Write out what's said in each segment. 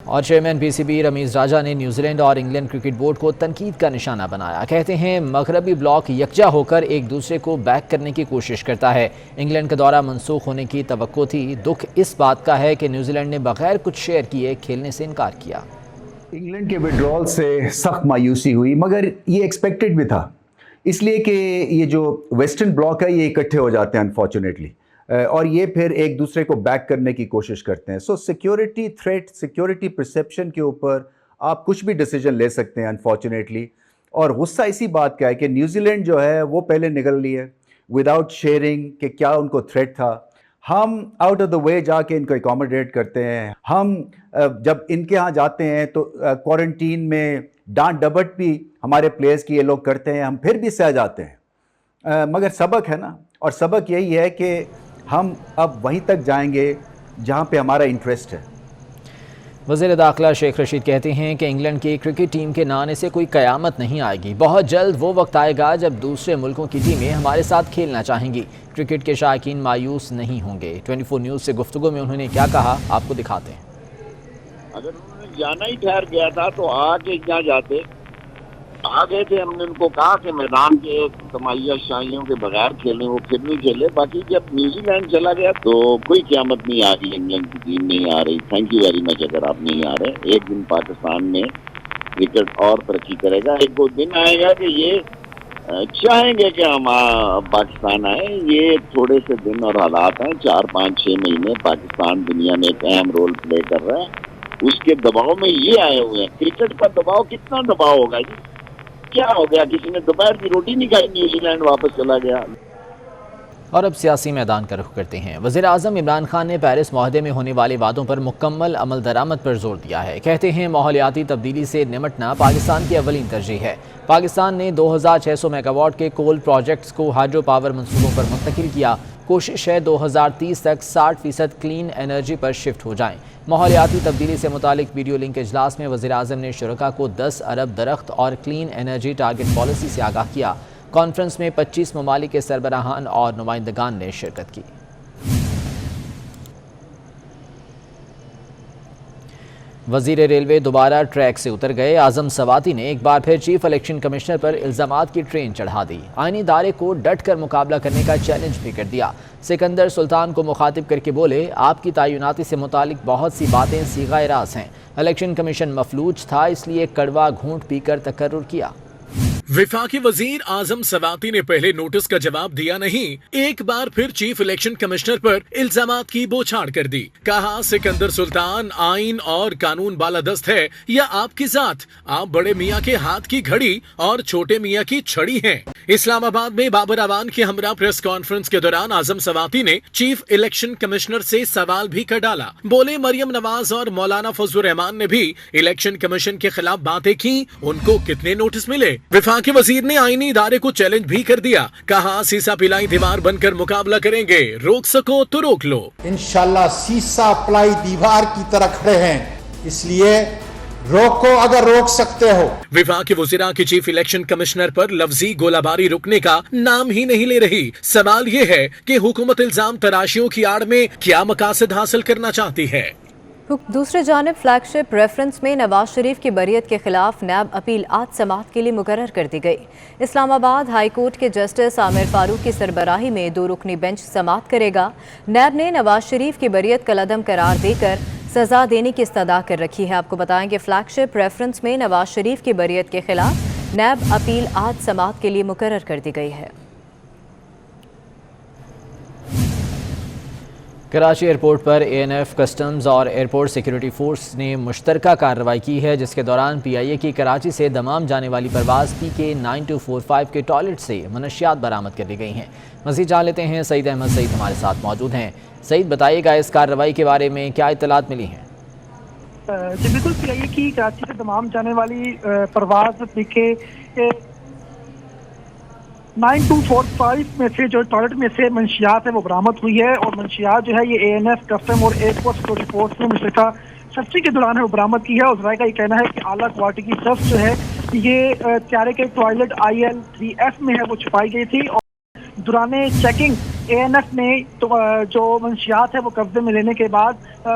और chairman PCB Ramiz राजा ने New Zealand और इंग्लैंड क्रिकेट बोर्ड को तनकीद का निशाना बनाया। कहते हैं मगरबी ब्लॉक यकजा होकर एक दूसरे को बैक करने की कोशिश करता है। इंग्लैंड का दौरा मनसूख होने की तवक्को थी। दुख इस बात का है कि न्यूजीलैंड ने बगैर कुछ शेयर किए खेलने से इनकार किया। इंग्लैंड के विड्रॉल से सख्त मायूसी हुई, मगर ये एक्सपेक्टेड भी था, इसलिए कि ये जो वेस्टर्न ब्लॉक है ये इकट्ठे हो जाते हैं अनफॉर्चुनेटली, और ये फिर एक दूसरे को बैक करने की कोशिश करते हैं। सो सिक्योरिटी थ्रेट, सिक्योरिटी परसेप्शन के ऊपर आप कुछ भी डिसीजन ले सकते हैं अनफॉर्चुनेटली। और गुस्सा इसी बात का है कि न्यूजीलैंड जो है वो पहले निकल रही है विदाउट शेयरिंग कि क्या उनको थ्रेट था। हम आउट ऑफ द वे जाके इनको अकोमोडेट करते हैं। हम जब इनके यहाँ जाते हैं तो क्वारंटीन में डांट डपट भी हमारे प्लेयर्स की ये लोग करते हैं, हम फिर भी सह जाते हैं। मगर सबक है ना, और सबक यही है कि हम अब वहीं तक जाएंगे जहां पे हमारा इंटरेस्ट है। वज़ीर दाखिला शेख रशीद कहते हैं कि इंग्लैंड की क्रिकेट टीम के ना आने से कोई क़यामत नहीं आएगी। बहुत जल्द वो वक्त आएगा जब दूसरे मुल्कों की टीमें हमारे साथ खेलना चाहेंगी। क्रिकेट के शायकीन मायूस नहीं होंगे। 24 न्यूज़ से गुफ्तगू में उन्होंने क्या कहा, आपको दिखाते हैं। अगर उन्होंने जाना ही ठहर गया था तो आगे क्या जाते, आ गए थे। हमने उनको कहा कि मैदान के तमाइया शाहियों के बगैर खेलें, वो फिर नहीं खेले। बाकी जब न्यूजीलैंड चला गया तो कोई क़यामत नहीं आ रही, इंग्लैंड की टीम नहीं आ रही। Thank you very much. अगर आप नहीं आ रहे, एक दिन पाकिस्तान में क्रिकेट और तरक्की करेगा। एक वो दिन आएगा कि ये चाहेंगे कि हम पाकिस्तान आए। ये थोड़े से दिन और हालात हैं, 4, 5, 6 महीने पाकिस्तान दुनिया में एक अहम रोल प्ले कर रहा है। उसके दबाव में ये आए हुए हैं। क्रिकेट पर दबाव, कितना दबाव होगा जी? क्या हो गया? किसी ने दोपहर की रोटी नहीं खाई, न्यूजीलैंड वापस चला गया। और अब सियासी मैदान का रुख करते हैं। वज़ीर आज़म इमरान खान ने पेरिस मुआहदे में होने वाले वादों पर मुकम्मल अमल दरामद पर जोर दिया है। कहते हैं माहौलियाती तब्दीली से निमटना पाकिस्तान की अवलीन तरजीह है। पाकिस्तान ने 2600 मेगावाट के कोल प्रोजेक्ट्स को हाइड्रो पावर मनसूबों पर मुंतकिल किया। कोशिश है 2030 तक 60% क्लीन एनर्जी पर शिफ्ट हो जाएं। माहौलियाती तब्दीली से मुतालिक वीडियो लिंक इजलास में वज़ीर आज़म ने शुरका को 10 अरब दरख्त और क्लीन एनर्जी टारगेट पॉलिसी से आगाह किया। कॉन्फ्रेंस में 25 ममालिक के सरबराहान और नुमाइंदगान ने शिरकत की। वज़ीर रेलवे दोबारा ट्रैक से उतर गए। आज़म सवाती ने एक बार फिर चीफ इलेक्शन कमिश्नर पर इल्ज़ामात की ट्रेन चढ़ा दी। आईनी इदारे को डट कर मुकाबला करने का चैलेंज भी कर दिया। सिकंदर सुल्तान को मुखातिब करके बोले, आपकी तयनाती से मुतालिक बहुत सी बातें सीगा राज हैं। इलेक्शन कमीशन मफलूज था, इसलिए कड़वा घूंट पीकर तकर्रुर किया। विफाकी वजीर आजम सवाती ने पहले नोटिस का जवाब दिया नहीं, एक बार फिर चीफ इलेक्शन कमिश्नर पर इल्जामात की बौछार कर दी। कहा, सिकंदर सुल्तान आइन और कानून बालादस्त है या आपकी जात? आप बड़े मियाँ के हाथ की घड़ी और छोटे मियाँ की छड़ी हैं। इस्लामाबाद में बाबर अवान के हमरा प्रेस कॉन्फ्रेंस के दौरान आजम सवाती ने चीफ इलेक्शन कमिश्नर से सवाल भी कर डाला। बोले, मरियम नवाज और मौलाना फजलुर रहमान ने भी इलेक्शन कमीशन के खिलाफ बातें की, उनको कितने नोटिस मिले? विफाकी वजीर ने आईनी इदारे को चैलेंज भी कर दिया। कहा, सीसा पिलाई दीवार बनकर मुकाबला करेंगे, रोक सको तो रोक लो। इंशाल्लाह सीसा पिलाई दीवार की तरह खड़े हैं, इसलिए रोको अगर रोक सकते हो। विभाग के वज़ीरा की चीफ इलेक्शन कमिश्नर पर लफ्जी गोलाबारी रुकने का नाम ही नहीं ले रही। सवाल ये है कि हुकूमत इल्जाम तराशियों की आड़ में क्या मकासद हासिल करना चाहती है। दूसरी जानिब फ्लैगशिप रेफरेंस में नवाज शरीफ की बरियत के खिलाफ नैब अपील आज समाअत के लिए मुकर्रर कर दी गई। इस्लामाबाद हाई कोर्ट के जस्टिस आमिर फारूक की सरबराही में 2 रुकनी बेंच समाअत करेगा। नैब ने नवाज शरीफ की बरियत कलअदम करार देकर सजा देने की इस्तदा कर रखी है। आपको बताएं कि फ्लैगशिप रेफरेंस में नवाज शरीफ की बरियत के खिलाफ नैब अपील आज समाअत के लिए मुकर्रर कर दी गई है। कराची एयरपोर्ट पर एएनएफ, कस्टम्स और एयरपोर्ट सिक्योरिटी फोर्स ने मुश्तरका कार्रवाई की है, जिसके दौरान पीआईए की कराची से दमाम जाने वाली परवाज़ PK 9245 के टॉयलेट से मनशियात बरामद कर ली गई हैं। मज़ीद जान लेते हैं, सईद अहमद सईद हमारे साथ मौजूद हैं। सईद, बताइएगा इस कार्रवाई के बारे में क्या इत्तलात मिली हैं? जी बिल्कुल, पीआईए की कराची से दमाम जाने वाली परवाज़ PK 9245 में से जो टॉयलेट में से मंशियात है वो बरामद हुई है। और मंशियात जो है ये ANF, कस्टम और एयरपोर्ट सिक्योरिटी फोर्स ने मुश्तरका सर्चिंग के दौरान है वो बरामद की है। और ज़राए का ये कहना है कि आला क्वालिटी की सर्च जो है ये त्यारे के टॉयलेट IL3F में है वो छुपाई गई थी। और दौरान चेकिंग ANF ने तो जो मंशियात है वो कब्जे में लेने के बाद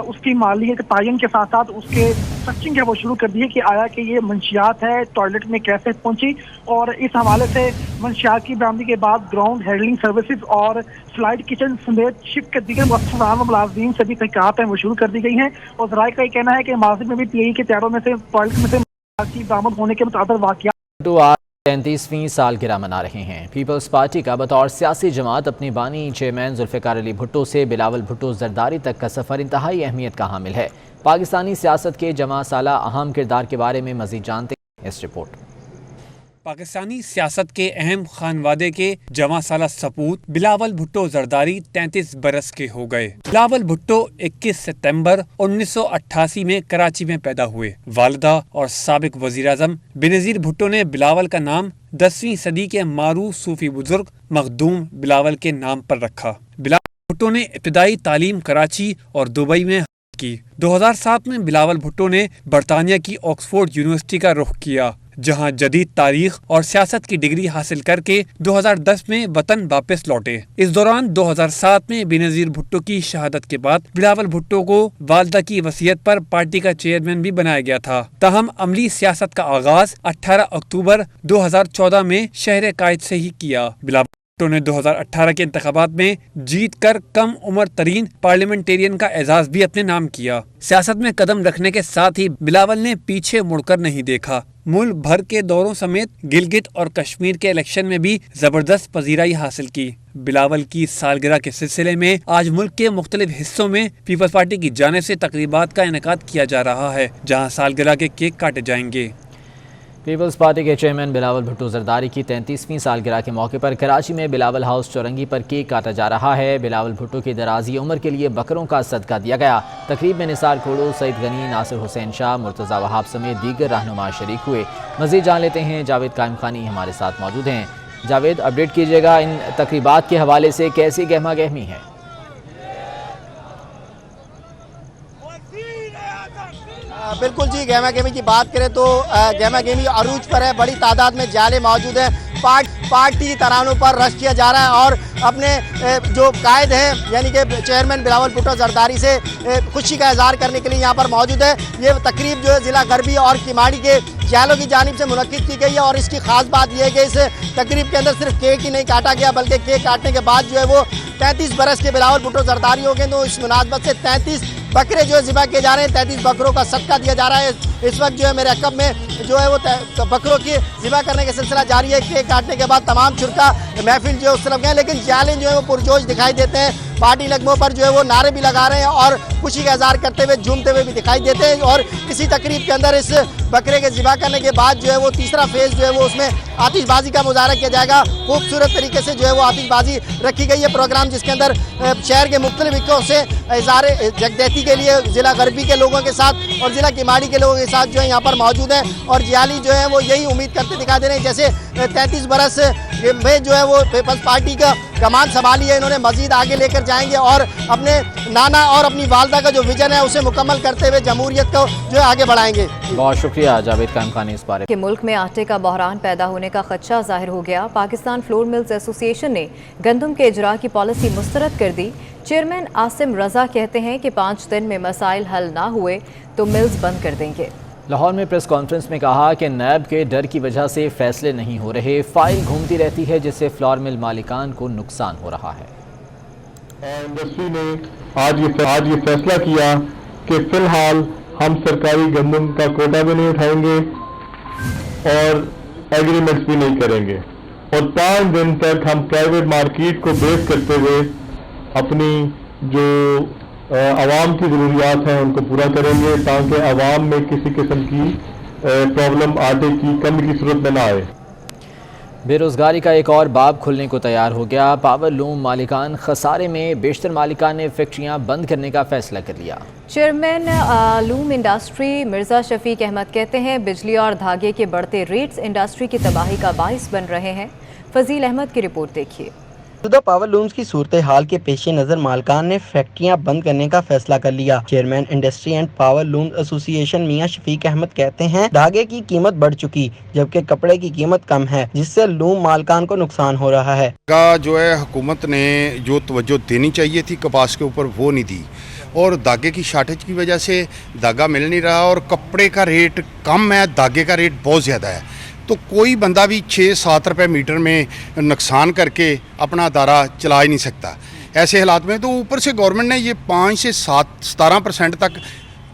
उसकी मालियत तयन के साथ साथ उसके सर्चिंग है वो शुरू कर दी है कि आया कि ये मंशियात है टॉयलेट में कैसे पहुंची, और इस हवाले से मंशियात की बरामदगी के बाद ग्राउंड हैंडलिंग सर्विसेज और फ्लाइट किचन समेत शिफ्ट के दीगर मुअस्ससात व मुलाज़िमीन से भी तहक़ीक़ात हैं वो शुरू कर दी गई हैं। और ज़राए का ये कहना है कि माज़ी में भी पीआई के तैयारों में से टॉयलेट में से की बरामद होने के मुताबिक वाक़िया 33वीं सालगिरह मना रहे हैं। पीपल्स पार्टी का बतौर सियासी जमात अपने बानी चेयरमैन जुल्फ़िकार अली भुट्टो से बिलावल भुट्टो जरदारी तक का सफ़र इंतहाई अहमियत का हामिल है। पाकिस्तानी सियासत के जमा साला अहम किरदार के बारे में मज़ीद जानते हैं इस रिपोर्ट। पाकिस्तानी सियासत के अहम खानवादे के जमा साला सपूत बिलावल भुट्टो जरदारी 33 बरस के हो गए। बिलावल भुट्टो 21 सितंबर 1988 में कराची में पैदा हुए। वालिदा और साबिक वजीर आज़म बेनज़ीर भुट्टो ने बिलावल का नाम 10वीं सदी के मारूफ सूफी बुजुर्ग मखदूम बिलावल के नाम पर रखा। बिलावल भुट्टो ने इब्तिदाई तालीम कराची और दुबई में की। 2007 में बिलावल भुट्टो ने बरतानिया की ऑक्सफोर्ड यूनिवर्सिटी का रुख किया, जहां जदीद तारीख और सियासत की डिग्री हासिल करके 2010 में वतन वापस लौटे। इस दौरान 2007 में बेनज़ीर भुट्टो की शहादत के बाद बिलावल भुट्टो को वालिदा की वसीयत पर पार्टी का चेयरमैन भी बनाया गया था। ताहम अमली सियासत का आगाज 18 अक्टूबर 2014 में शहर कायद से ही किया। बिलावल भुट्टो ने 2018 के इंतखाबात में जीत कर कम उम्र तरीन पार्लियामेंटेरियन का एजाज भी अपने नाम किया। सियासत में कदम रखने के साथ ही बिलावल ने पीछे मुड़कर नहीं देखा। मुल्क भर के दौरों समेत गिलगित और कश्मीर के इलेक्शन में भी जबरदस्त पजीराई हासिल की। बिलावल की सालगिरह के सिलसिले में आज मुल्क के मुख्तलिफ हिस्सों में पीपल्स पार्टी की जानिब से तकरीबात का इनेकाद किया जा रहा है, जहां सालगिरह के केक काटे जाएंगे। पीपल्स पार्टी के चेयरमैन बिलावल भुट्टो जरदारी की 33वीं सालगिरह के मौके पर कराची में बिलावल हाउस चौरंगी पर केक काटा जा रहा है। बिलावल भुट्टो की दराजी उम्र के लिए बकरों का सदका दिया गया। तकरीब में निसार खोड़ो, सईद गनी, नासिर हुसैन शाह, मुर्तज़ा वहाब समेत दीगर रहनुमा शरीक हुए। मज़ीद जान लेते हैं, जावेद कायम खानी हमारे साथ मौजूद हैं। जावेद, अपडेट कीजिएगा, इन तकरीबात के हवाले से कैसी गहमा गहमी है? बिल्कुल जी, गहमा गहमी की बात करें तो गहमा गहमी अरूज पर है। बड़ी तादाद में जाले मौजूद हैं। पार्टी तरानों पर रश किया जा रहा है और अपने जो कायद है यानी कि चेयरमैन बिलावल भुट्टो जरदारी से खुशी का इजहार करने के लिए यहाँ पर मौजूद है। ये तकरीब जो है ज़िला गरबी और किमाड़ी के जालों की जानिब से मुनक्किद की गई है और इसकी खास बात यह है कि इस तकरीब के अंदर सिर्फ केक ही नहीं काटा गया, बल्कि केक काटने के बाद जो है वो 33 बरस के बिलावल भुट्टो जरदारी हो गए। तो इस मुनासबत से 33 बकरे जो है ज़िबा किए जा रहे हैं, 33 बकरों का सदका दिया जा रहा है। इस वक्त जो है मेरे अकब में जो है वो बकरों की ज़िबा करने का सिलसिला जारी है। केक काटने के बाद तमाम शुरका महफिल जो है उस तरफ गए, लेकिन जाले जो है वो पुरजोश दिखाई देते हैं। पार्टी नगमों पर जो है वो नारे भी लगा रहे हैं और खुशी का इजहार करते हुए झूमते हुए भी दिखाई देते हैं। और इसी तकरीब के अंदर इस बकरे के ज़िबा करने के बाद जो है वो तीसरा फेज़ जो है वो उसमें आतिशबाजी का मुजाहरा किया जाएगा। खूबसूरत तरीके से जो है वो आतिशबाजी रखी गई है प्रोग्राम, जिसके अंदर शहर के मुख्तलिफ हिस्सों से इज़हार यकजहती के लिए ज़िला गरबी के लोगों के साथ और ज़िला किमाड़ी के लोगों के साथ जो है यहाँ पर मौजूद हैं। और जियाली जो है वो यही उम्मीद करते दिखाई दे रहे हैं, जैसे 33 बरस में जो है वो पीपल्स पार्टी का कमान संभाली है, इन्होंने मजीद आगे लेकर जाएंगे और अपने नाना और अपनी वालदा का जो विजन है उसे मुकम्मल करते हुए जमहूरियत को जो है आगे बढ़ाएंगे। बहुत शुक्रिया जावेद कायम खानी इस बारे कि मुल्क में आटे का बहरान पैदा होने का खदशा जाहिर हो गया। पाकिस्तान फ्लोर मिल्स एसोसिएशन ने गंदम के इजरा की पॉलिसी मुस्तरद कर दी। चेयरमैन आसिम रजा कहते हैं कि 5 दिन में मसाइल हल ना हुए तो मिल्स बंद कर देंगे। लाहौर में प्रेस कॉन्फ्रेंस में कहा कि नैब के डर की वजह से फैसले नहीं हो रहे, फाइल घूमती रहती है जिससे फ्लोर मिल मालिकान को नुकसान हो रहा है। इंडस्ट्री ने आज ये फैसला किया कि फिलहाल हम सरकारी गंदम का कोटा भी नहीं उठाएंगे और एग्रीमेंट्स भी नहीं करेंगे और 5 दिन तक हम प्राइवेट मार्केट को बेस करते हुए अपनी जो आवाम की ज़रूरियात हैं उनको पूरा करेंगे, ताकि आवाम में किसी किस्म की प्रॉब्लम आटे की कमी की सूरत में ना आए। बेरोजगारी का एक और बाब खुलने को तैयार हो गया। पावर लूम मालिकान खसारे में, बेशतर मालिकान ने फैक्ट्रियां बंद करने का फैसला कर लिया। Chairman loom industry Mirza Shafiq Ahmed कहते हैं बिजली और धागे के बढ़ते रेट्स इंडस्ट्री की तबाही का बाइस बन रहे हैं। फजील अहमद की रिपोर्ट देखिए। मौजूदा पावर लूम्स की सूरत हाल के पेश नज़र मालिकान ने फैक्ट्रियां बंद करने का फैसला कर लिया। Chairman industry and power looms association Mian Shafiq Ahmed कहते हैं धागे की कीमत बढ़ चुकी जबकि कपड़े की कीमत कम है, जिससे लूम मालिकान को नुकसान हो रहा है। जो है हुकूमत ने जो तवज्जो देनी चाहिए थी कपास के ऊपर वो नहीं दी और धागे की शार्टेज की वजह से धागा मिल नहीं रहा और कपड़े का रेट कम है, धागे का रेट बहुत ज़्यादा है। तो कोई बंदा भी 6-7 रुपये मीटर में नुकसान करके अपना अदारा चला ही नहीं सकता ऐसे हालात में। तो ऊपर से गवर्नमेंट ने ये 5 से 17% तक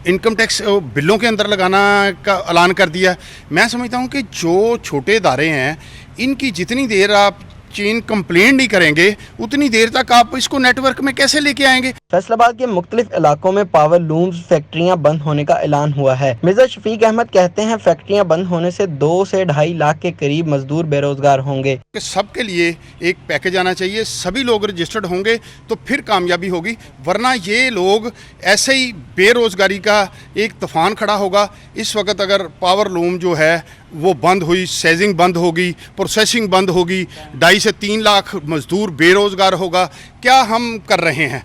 इनकम टैक्स बिलों के अंदर लगाना का ऐलान कर दिया। मैं समझता हूँ कि जो छोटे इदारे हैं इनकी जितनी देर आप चेन कंप्लेंट नहीं करेंगे उतनी देर तक आप इसको नेटवर्क में कैसे लेके आएंगे। फैसलाबाद के मुख्तलिफ इलाकों में पावर लूम्स फैक्ट्रियां बंद होने का ऐलान हुआ है। मिर्जा शफीक अहमद कहते हैं फैक्ट्रियां बंद होने से 2 से 2.5 लाख के करीब मजदूर बेरोजगार होंगे। सबके लिए एक पैकेज आना चाहिए, सभी लोग रजिस्टर्ड होंगे तो फिर कामयाबी होगी, वरना ये लोग ऐसे ही बेरोजगारी का एक तूफान खड़ा होगा। इस वक्त अगर पावर लूम जो है वो बंद हुई, सेजिंग बंद होगी, प्रोसेसिंग बंद होगी, 2.5 से 3 लाख मजदूर बेरोजगार होगा। क्या हम कर रहे हैं?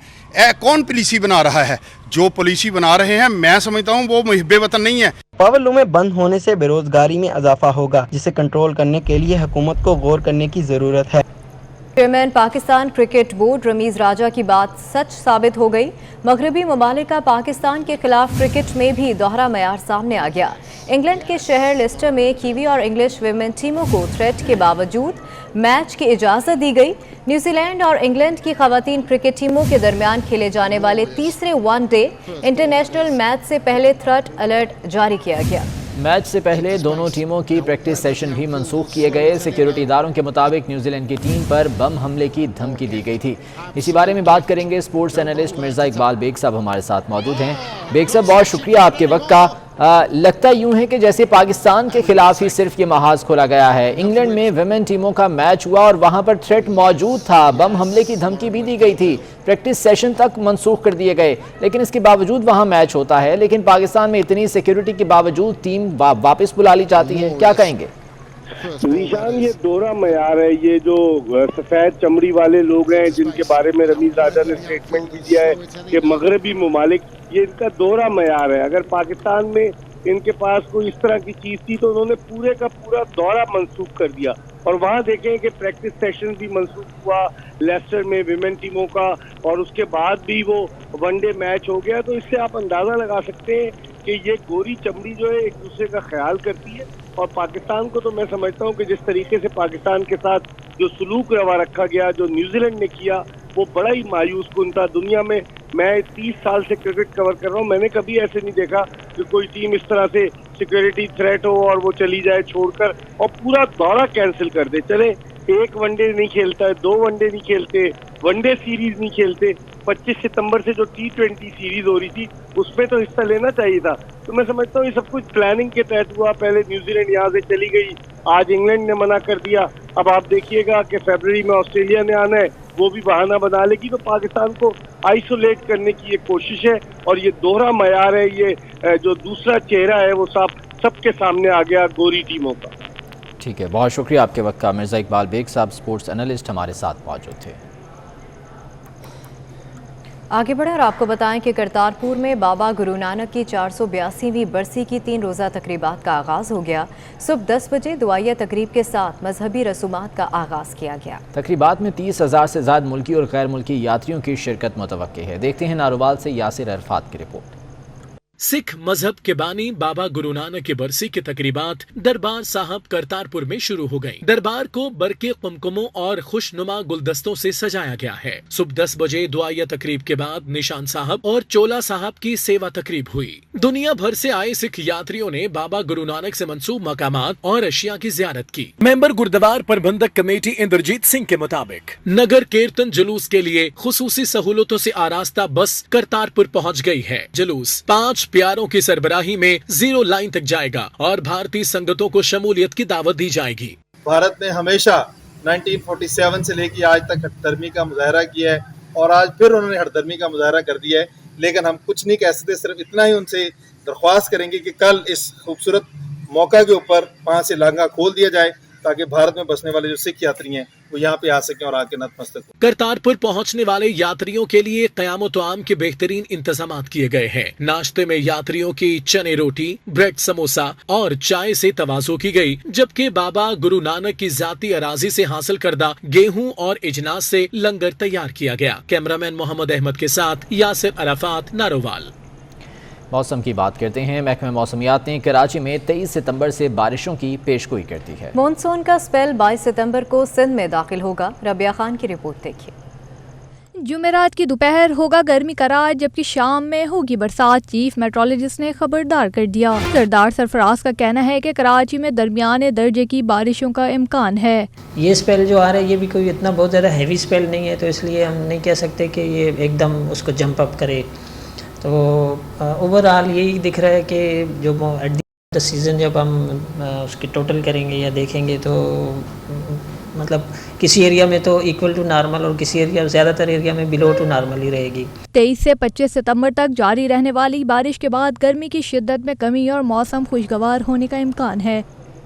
कौन पॉलिसी बना रहा है? जो पॉलिसी बना रहे हैं मैं समझता हूँ वो मुहिब्बे वतन नहीं है। पावर लूमें बंद होने से बेरोजगारी में इजाफा होगा, जिसे कंट्रोल करने के लिए हुकूमत को गौर करने की जरूरत है। Chairman Pakistan cricket board Ramiz Raja की बात सच साबित हो गई। मगरबी ममालिक का पाकिस्तान के खिलाफ क्रिकेट में भी दोहरा मयार सामने आ गया। इंग्लैंड के शहर लेस्टर में कीवी और इंग्लिश विमेन टीमों को थ्रेट के बावजूद मैच की इजाज़त दी गई। न्यूजीलैंड और इंग्लैंड की खवातीन क्रिकेट टीमों के दरमियान खेले जाने वाले तीसरे वनडे इंटरनेशनल मैच से पहले थ्रेट अलर्ट जारी किया गया। मैच से पहले दोनों टीमों की प्रैक्टिस सेशन भी मंसूख किए गए। सिक्योरिटी इदारों के मुताबिक न्यूजीलैंड की टीम पर बम हमले की धमकी दी गई थी। इसी बारे में बात करेंगे, स्पोर्ट्स एनालिस्ट मिर्ज़ा इकबाल बेग साहब हमारे साथ मौजूद हैं। बेग साहब, बहुत शुक्रिया आपके वक्त का। लगता यूं है कि जैसे पाकिस्तान के खिलाफ ही सिर्फ ये महाज खोला गया है। इंग्लैंड में विमेन टीमों का मैच हुआ और वहां पर थ्रेट मौजूद था, बम हमले की धमकी भी दी गई थी, प्रैक्टिस सेशन तक मंसूख कर दिए गए, लेकिन इसके बावजूद वहां मैच होता है। लेकिन पाकिस्तान में इतनी सिक्योरिटी के बावजूद टीम वापस बुला ली जाती है, क्या कहेंगे? निशान, ये दोहरा मयार है। ये जो सफेद चमड़ी वाले लोग हैं जिनके बारे में रमीज राजा ने स्टेटमेंट भी दिया है कि मगरबी ममालिक, ये इनका दोहरा मयार है। अगर पाकिस्तान में इनके पास कोई इस तरह की चीज थी तो उन्होंने पूरे का पूरा दौरा मंसूख कर दिया। और वहाँ देखें कि प्रैक्टिस सेशन भी मंसूख हुआ लेस्टर में विमेन टीमों का, और उसके बाद भी वो वनडे मैच हो गया। तो इससे आप अंदाजा लगा सकते हैं कि ये गोरी चमड़ी जो है एक दूसरे का ख्याल करती है। और पाकिस्तान को तो मैं समझता हूँ कि जिस तरीके से पाकिस्तान के साथ जो सलूक रवा रखा गया, जो न्यूजीलैंड ने किया, वो बड़ा ही मायूस कुन था। दुनिया में मैं 30 साल से क्रिकेट कवर कर रहा हूँ, मैंने कभी ऐसे नहीं देखा कि कोई टीम इस तरह से सिक्योरिटी थ्रेट हो और वो चली जाए छोड़कर और पूरा दौरा कैंसिल कर दे। चले, एक वनडे नहीं खेलता है, 2 वनडे नहीं खेलते, वनडे सीरीज नहीं खेलते। 25 सितंबर से जो T20 सीरीज हो रही थी उसमें तो हिस्सा लेना चाहिए था। तो मैं समझता हूँ ये सब कुछ प्लानिंग के तहत हुआ। पहले न्यूजीलैंड यहाँ से चली गई, आज इंग्लैंड ने मना कर दिया। अब आप देखिएगा कि फरवरी में ऑस्ट्रेलिया ने आना है, वो भी बहाना बना लेगी। तो पाकिस्तान को आइसोलेट करने की ये कोशिश है और ये दोहरा मयार है। ये जो दूसरा चेहरा है वो सबके सामने आ गया गोरी टीमों का। ठीक है, बहुत शुक्रिया आपके वक्त का। मिर्ज़ा इकबाल बेग साहब स्पोर्ट्स एनालिस्ट हमारे साथ मौजूद थे। आगे बढ़े और आपको बताएं कि करतारपुर में बाबा गुरु नानक की 482वीं बरसी की 3 रोज़ा तकरीबात का आगाज़ हो गया। सुबह 10 बजे दुआया तकरीब के साथ मजहबी रसूमात का आगाज़ किया गया। तकरीबात में 30,000 से ज़्यादा मुल्की और गैर मुल्की यात्रियों की शिरकत मुतवक्के है। देखते हैं नारोवाल से यासिर अरफात की रिपोर्ट। सिख मजहब के बानी बाबा गुरु नानक की बरसी की तकरीबात दरबार साहब करतारपुर में शुरू हो गयी। दरबार को बरके कुमकुमों और खुशनुमा गुलदस्तों से सजाया गया है। सुबह 10 बजे दुआया तकरीब के बाद निशान साहब और चोला साहब की सेवा तकरीब हुई। दुनिया भर से आए सिख यात्रियों ने बाबा गुरु नानक से मंसूब मकामात और अशिया की जियारत की। मेंबर गुरुद्वार प्रबंधक कमेटी इंद्रजीत सिंह के मुताबिक नगर कीर्तन जुलूस के लिए खुसूसी सहूलतों से आरास्ता बस करतारपुर पहुँच गयी है। जुलूस 5 प्यारों की सरबराही में 0 लाइन तक जाएगा और भारतीय संगतों को शमूलियत की दावत दी जाएगी। भारत ने हमेशा 1947 से लेकर आज तक हटधर्मी का मुजाहरा किया है और आज फिर उन्होंने हटधर्मी का मुजाहरा कर दिया है। लेकिन हम कुछ नहीं कह सकते, सिर्फ इतना ही उनसे दरख्वास्त करेंगे कि कल इस खूबसूरत मौका के ऊपर 5 से लांगा खोल दिया जाए ताकि भारत में बसने वाले जो सिख यात्री हैं वो यहाँ पे आ सकें और आके नतमस्तक हों। करतारपुर पहुंचने वाले यात्रियों के लिए क़याम तआम के बेहतरीन इंतजाम किए गए हैं। नाश्ते में यात्रियों की चने रोटी, ब्रेड समोसा और चाय से तवाज़ो की गई, जबकि बाबा गुरु नानक की जाती अराजी से हासिल करदा गेहूं और इजनास से लंगर तैयार किया गया। कैमरामैन मोहम्मद अहमद के साथ यासिर अराफात, नारोवाल। मौसम की बात करते हैं। महकमा मौसमियात ने कराची में 23 सितंबर से बारिशों की पेशगोई कर दी है। मॉनसून का स्पेल 22 सितंबर को सिंध में दाखिल होगा। रबिया खान की रिपोर्ट देखिए। जुमेरात की दोपहर होगा गर्मी का राज, जबकि शाम में होगी बरसात। चीफ मेट्रोलॉजिस्ट ने खबरदार कर दिया। सरदार सरफराज का कहना है कि कराची में दरमियाने दर्जे की बारिशों का इम्कान है। ये स्पेल जो आ रहा है ये भी कोई इतना बहुत ज़्यादा हैवी स्पेल नहीं है, तो इसलिए हम नहीं कह सकते कि ये एकदम उसको जंप अप करे। तो ओवरऑल यही दिख रहा है कि जो एट द सीज़न जब हम उसकी टोटल करेंगे या देखेंगे तो मतलब किसी एरिया में तो इक्वल टू नॉर्मल और किसी एरिया ज़्यादातर एरिया में बिलो टू नॉर्मल ही रहेगी। 23 से 25 सितंबर तक जारी रहने वाली बारिश के बाद गर्मी की शिद्दत में कमी और मौसम खुशगवार होने का इम्कान है।